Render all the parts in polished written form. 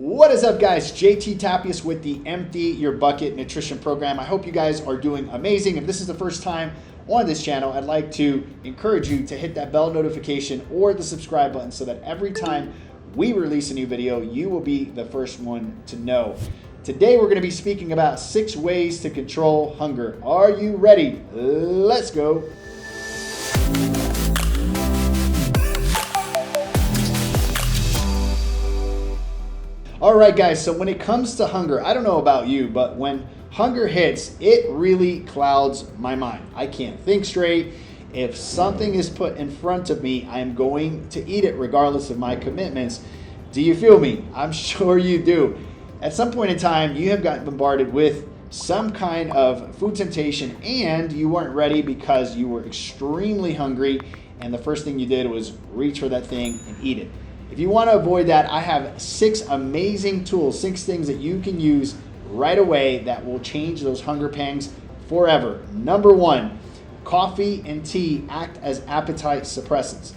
What is up, guys? JT Tapias with the Empty Your Bucket Nutrition Program. I hope you guys are doing amazing. If this is the first time on this channel, I'd like to encourage you to hit that bell notification or the subscribe button so that every time we release a new video, you will be the first one to know. Today, we're going to be speaking about 6 ways to control hunger. Are you ready? Let's go. All right, guys, so when it comes to hunger, I don't know about you, but when hunger hits, it really clouds my mind. I can't think straight. If something is put in front of me, I'm going to eat it regardless of my commitments. Do you feel me? I'm sure you do. At some point in time, you have gotten bombarded with some kind of food temptation and you weren't ready because you were extremely hungry and the first thing you did was reach for that thing and eat it. If you want to avoid that, I have 6 amazing tools, 6 things that you can use right away that will change those hunger pangs forever. Number 1, coffee and tea act as appetite suppressants.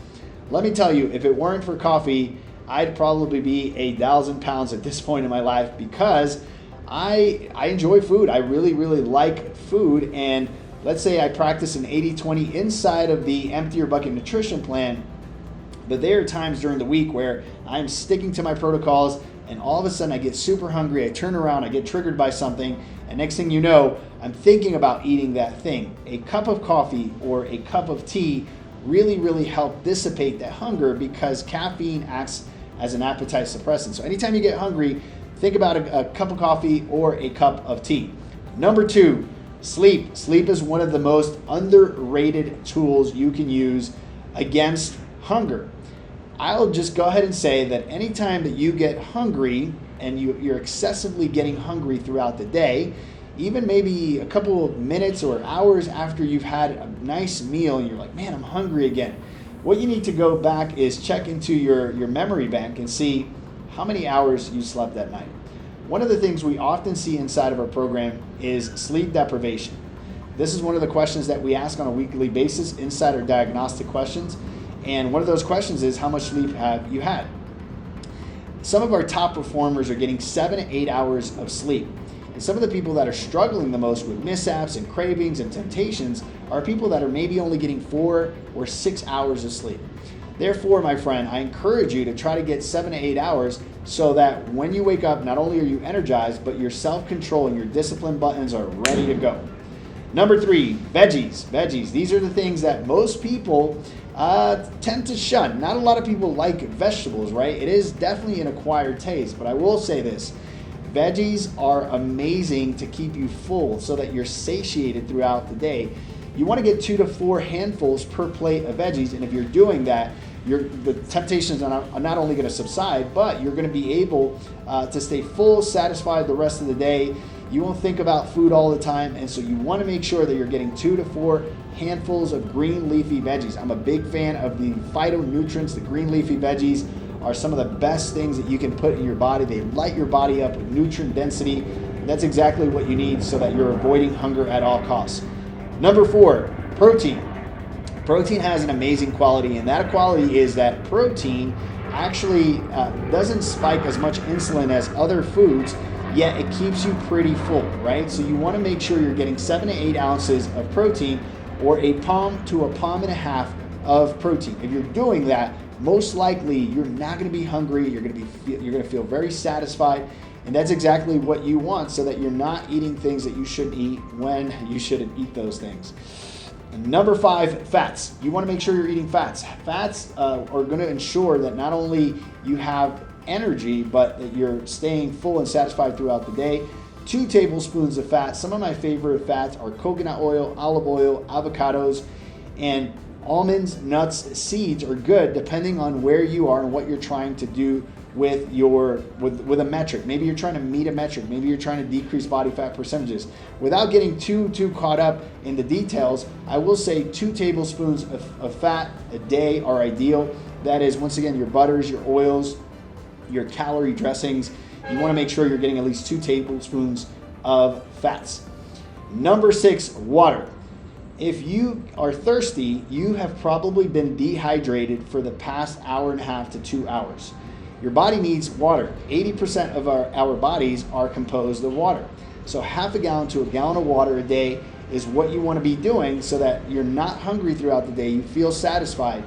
Let me tell you, if it weren't for coffee, I'd probably be 1,000 pounds at this point in my life because I enjoy food. I really like food. And let's say I practice an 80-20 inside of the Empty Your Bucket nutrition plan. But there are times during the week where I'm sticking to my protocols and all of a sudden I get super hungry, I turn around, I get triggered by something, and next thing you know, I'm thinking about eating that thing. A cup of coffee or a cup of tea really help dissipate that hunger because caffeine acts as an appetite suppressant. So anytime you get hungry, think about a cup of coffee or a cup of tea. Number 2, sleep. Sleep is one of the most underrated tools you can use against hunger. I'll just go ahead and say that anytime that you get hungry and you're excessively getting hungry throughout the day, even maybe a couple of minutes or hours after you've had a nice meal and you're like, man, I'm hungry again. What you need to go back is check into your memory bank and see how many hours you slept that night. One of the things we often see inside of our program is sleep deprivation. This is one of the questions that we ask on a weekly basis inside our diagnostic questions. And one of those questions is, how much sleep have you had? Some of our top performers are getting 7 to 8 hours of sleep. And some of the people that are struggling the most with mishaps and cravings and temptations are people that are maybe only getting 4 or 6 hours of sleep. Therefore, my friend, I encourage you to try to get 7 to 8 hours so that when you wake up, not only are you energized, but your self-control and your discipline buttons are ready to go. Number 3, veggies. Veggies. These are the things that most people tend to shun. Not a lot of people like vegetables, right? It is definitely an acquired taste, but I will say this. Veggies are amazing to keep you full so that you're satiated throughout the day. You want to get 2 to 4 handfuls per plate of veggies, and if you're doing that, the temptations are not only going to subside, but you're going to be able to stay full, satisfied the rest of the day. You won't think about food all the time, and so you want to make sure that you're getting 2 to 4 handfuls of green leafy veggies. I'm a big fan of the phytonutrients. The green leafy veggies are some of the best things that you can put in your body. They light your body up with nutrient density. That's exactly what you need so that you're avoiding hunger at all costs. Number 4, protein. Protein has an amazing quality, and that quality is that protein actually doesn't spike as much insulin as other foods, yet it keeps you pretty full, right? So you want to make sure you're getting 7 to 8 ounces of protein or a palm to a palm and a half of protein. If you're doing that, most likely you're not going to be hungry. You're going to feel very satisfied, and that's exactly what you want so that you're not eating things that you shouldn't eat when you shouldn't eat those things. And number 5, fats. You want to make sure you're eating fats. Fats are going to ensure that not only you have energy, but that you're staying full and satisfied throughout the day. 2 tablespoons of fat. Some of my favorite fats are coconut oil, olive oil, avocados, and almonds, nuts, seeds are good depending on where you are and what you're trying to do with a metric. Maybe you're trying to meet a metric. Maybe you're trying to decrease body fat percentages. Without getting too caught up in the details, I will say 2 tablespoons of fat a day are ideal. That is, once again, your butters, your oils, your calorie dressings. You want to make sure you're getting at least 2 tablespoons of fats. Number 6, water. If you are thirsty, you have probably been dehydrated for the past hour and a half to 2 hours. Your body needs water. 80% of our bodies are composed of water. So half a gallon to a gallon of water a day is what you want to be doing so that you're not hungry throughout the day. You feel satisfied.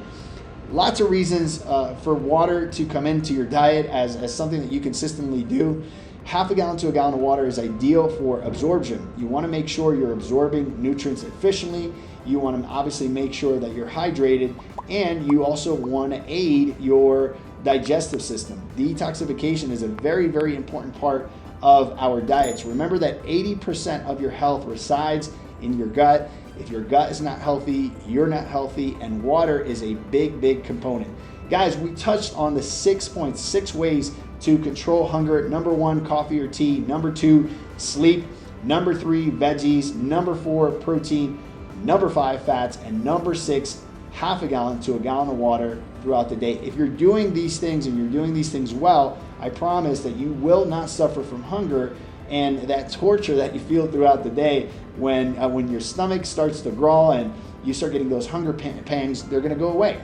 Lots of reasons for water to come into your diet as something that you consistently do. Half a gallon to a gallon of water is ideal for absorption. You want to make sure you're absorbing nutrients efficiently. You want to obviously make sure that you're hydrated, and you also want to aid your digestive system. Detoxification is a very, very important part of our diets. Remember that 80% of your health resides in your gut. If your gut is not healthy, you're not healthy, and water is a big, big component. Guys, we touched on the 6.6 ways to control hunger. Number 1, coffee or tea. Number 2, sleep. Number 3, veggies. Number 4, protein. Number 5, fats. And number 6, half a gallon to a gallon of water throughout the day. If you're doing these things and you're doing these things well, I promise that you will not suffer from hunger and that torture that you feel throughout the day when your stomach starts to growl and you start getting those hunger pangs. They're going to go away.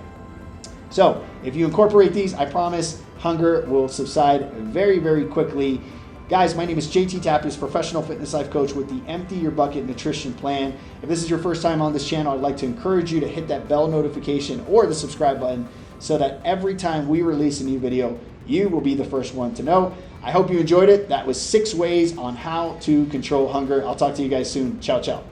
So if you incorporate these, I promise hunger will subside very, very quickly. Guys, my name is JT Tapias, professional fitness life coach with the Empty Your Bucket Nutrition Plan. If this is your first time on this channel, I'd like to encourage you to hit that bell notification or the subscribe button so that every time we release a new video, you will be the first one to know. I hope you enjoyed it. That was 6 ways on how to control hunger. I'll talk to you guys soon. Ciao, ciao.